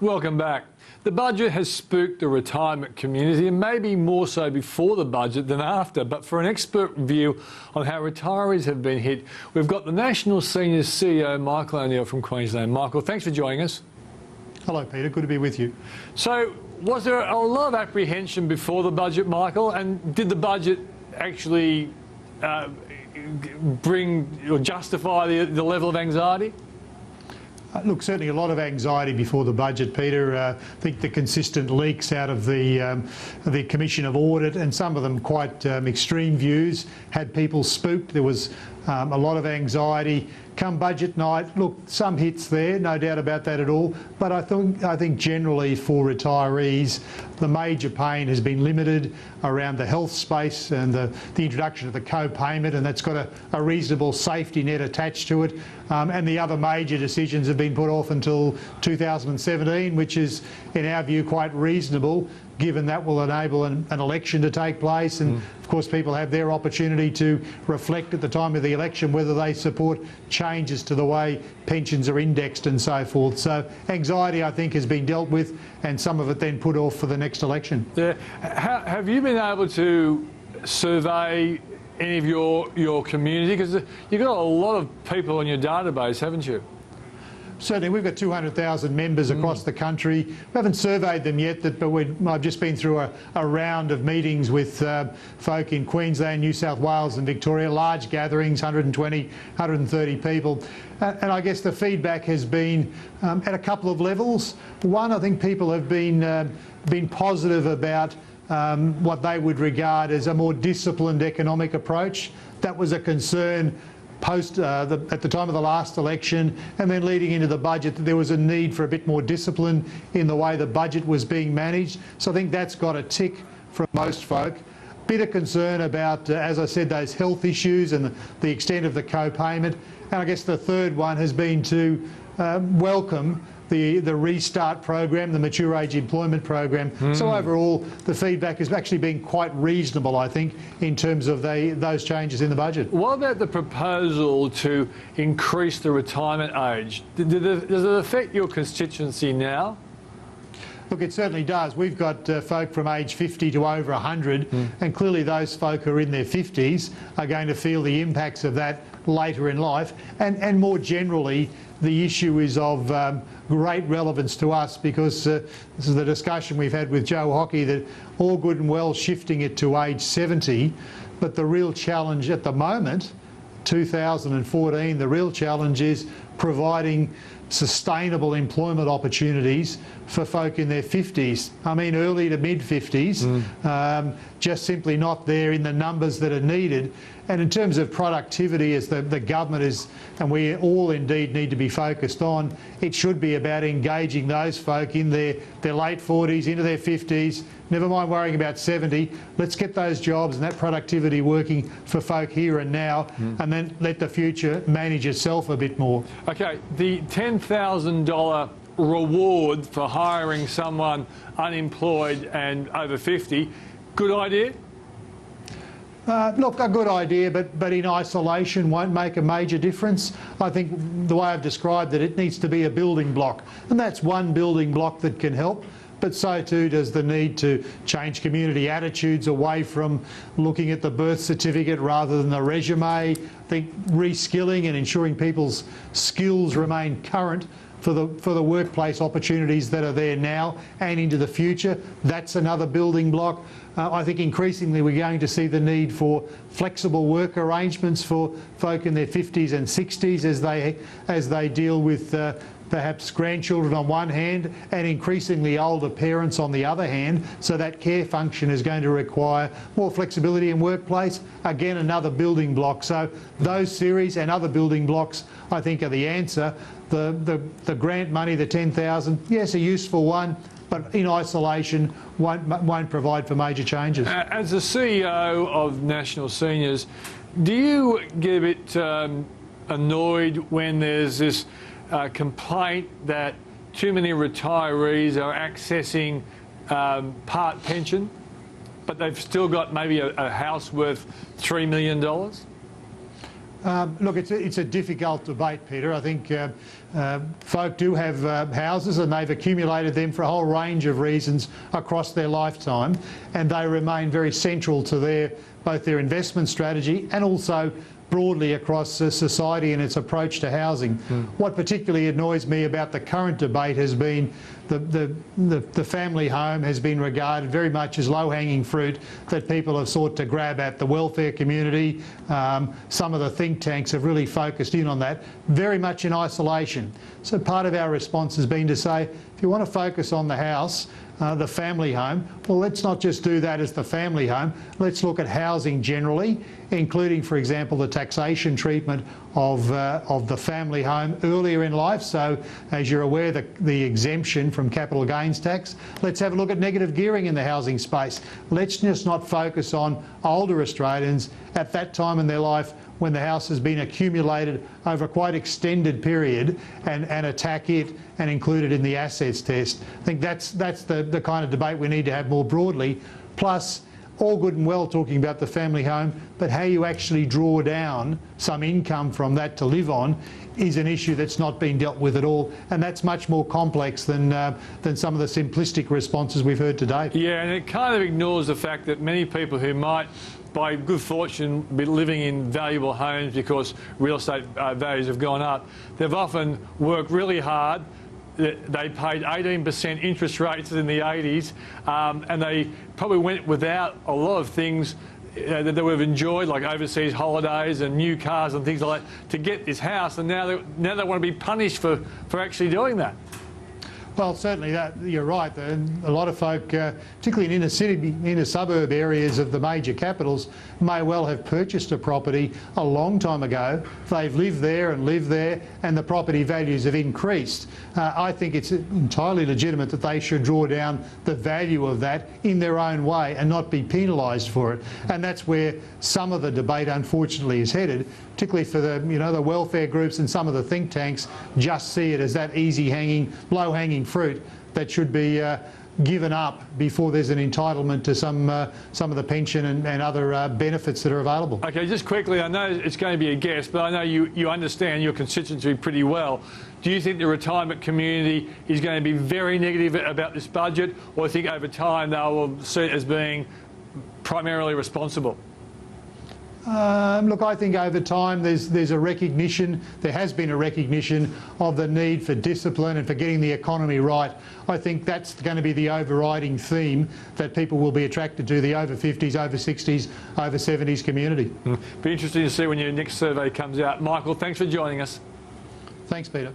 Welcome back. The budget has spooked the retirement community, and maybe more so before the budget than after. But for an expert view on how retirees have been hit, we've got the National Seniors CEO, Michael O'Neill from Queensland. Michael, thanks for joining us. Hello, Peter. Good to be with you. So, was there a lot of apprehension before the budget, Michael? And did the budget actually bring or justify the level of anxiety? Look, certainly a lot of anxiety before the budget, Peter. I think the consistent leaks out of the Commission of Audit, and some of them quite extreme views, had people spooked. There was a lot of anxiety. Come budget night, look, some hits there, no doubt about that at all. But I think generally for retirees, the major pain has been limited around the health space and the introduction of the co-payment, and that's got a reasonable safety net attached to it. And the other major decisions have been put off until 2017, which is, in our view, quite reasonable, given that will enable an election to take place. And of course, people have their opportunity to reflect at the time of the election whether they support changes to the way pensions are indexed and so forth. So anxiety, I think, has been dealt with, and some of it then put off for the next election. Yeah. Have you been able to survey any of your community? Because you've got a lot of people on your database, haven't you? Certainly, we've got 200,000 members across the country. We haven't surveyed them yet, but I've just been through a round of meetings with folk in Queensland, New South Wales and Victoria, large gatherings, 120, 130 people. And I guess the feedback has been at a couple of levels. One, I think people have been positive about what they would regard as a more disciplined economic approach. That was a concern at the time of the last election, and then leading into the budget, that there was a need for a bit more discipline in the way the budget was being managed. So I think that's got a tick from most folk. Bit of concern about, as I said, those health issues and the extent of the co-payment. And I guess the third one has been to welcome the restart program, the mature age employment program. So overall, the feedback has actually been quite reasonable, I think, in terms of those changes in the budget. What about the proposal to increase the retirement age? Does it affect your constituency now? Look, it certainly does. We've got folk from age 50 to over 100, and clearly those folk who are in their 50s are going to feel the impacts of that later in life. And more generally, the issue is of great relevance to us, because this is the discussion we've had with Joe Hockey, that all good and well shifting it to age 70, but the real challenge at the moment, 2014, the real challenge is providing sustainable employment opportunities for folk in their 50s. I mean, early to mid 50s, just simply not there in the numbers that are needed. And in terms of productivity, as the government is, and we all indeed need to be focused on, it should be about engaging those folk in their late 40s, into their 50s, never mind worrying about 70. Let's get those jobs and that productivity working for folk here and now, and then let the future manage itself a bit more. Okay, the $10,000 reward for hiring someone unemployed and over 50, good idea? Look, a good idea, but in isolation won't make a major difference. I think the way I've described it, it needs to be a building block, and that's one building block that can help. But so too does the need to change community attitudes away from looking at the birth certificate rather than the resume. I think reskilling and ensuring people's skills remain current for the workplace opportunities that are there now and into the future. That's another building block. I think increasingly we're going to see the need for flexible work arrangements for folk in their 50s and 60s as they deal with perhaps grandchildren on one hand and increasingly older parents on the other hand. So that care function is going to require more flexibility in workplace. Again, another building block. So those series and other building blocks, I think, are the answer. The grant money, the 10,000, yes, a useful one, but in isolation won't provide for major changes. As the CEO of National Seniors, do you get a bit annoyed when there's this complaint that too many retirees are accessing part pension, but they've still got maybe a house worth $3 million? Look, it's a difficult debate, Peter. I think folk do have houses and they've accumulated them for a whole range of reasons across their lifetime, and they remain very central to both their investment strategy and also broadly across society and its approach to housing. What particularly annoys me about the current debate has been the family home has been regarded very much as low-hanging fruit that people have sought to grab at. The welfare community, some of the think tanks have really focused in on that, very much in isolation. So part of our response has been to say, if you want to focus on the house, the family home, well, let's not just do that as the family home. Let's look at housing generally, including, for example, the taxation treatment of the family home earlier in life. So, as you're aware, the exemption from capital gains tax. Let's have a look at negative gearing in the housing space. Let's just not focus on older Australians at that time in their life when the house has been accumulated over a quite extended period and attack it and include it in the assets test. I think that's the kind of debate we need to have more broadly. Plus, all good and well talking about the family home, but how you actually draw down some income from that to live on is an issue that's not been dealt with at all, and that's much more complex than some of the simplistic responses we've heard today. Yeah, and it kind of ignores the fact that many people who might, by good fortune, be living in valuable homes because real estate values have gone up, they've often worked really hard. They paid 18% interest rates in the 80s, and they probably went without a lot of things that they would have enjoyed, like overseas holidays and new cars and things like that, to get this house, and now they want to be punished for actually doing that. Well, certainly you're right. A lot of folk, particularly in inner suburb areas of the major capitals, may well have purchased a property a long time ago. They've lived there, and the property values have increased. I think it's entirely legitimate that they should draw down the value of that in their own way and not be penalised for it. And that's where some of the debate, unfortunately, is headed, particularly for the welfare groups and some of the think tanks just see it as that low-hanging fruit that should be given up before there's an entitlement to some of the pension and other benefits that are available. Okay, just quickly, I know it's going to be a guess, but I know you understand your constituency pretty well. Do you think the retirement community is going to be very negative about this budget, or do you think over time they will see it as being primarily responsible? Look, I think over time there's a recognition, there has been a recognition of the need for discipline and for getting the economy right. I think that's going to be the overriding theme that people will be attracted to, the over 50s, over 60s, over 70s community. Be interesting to see when your next survey comes out. Michael, thanks for joining us. Thanks, Peter.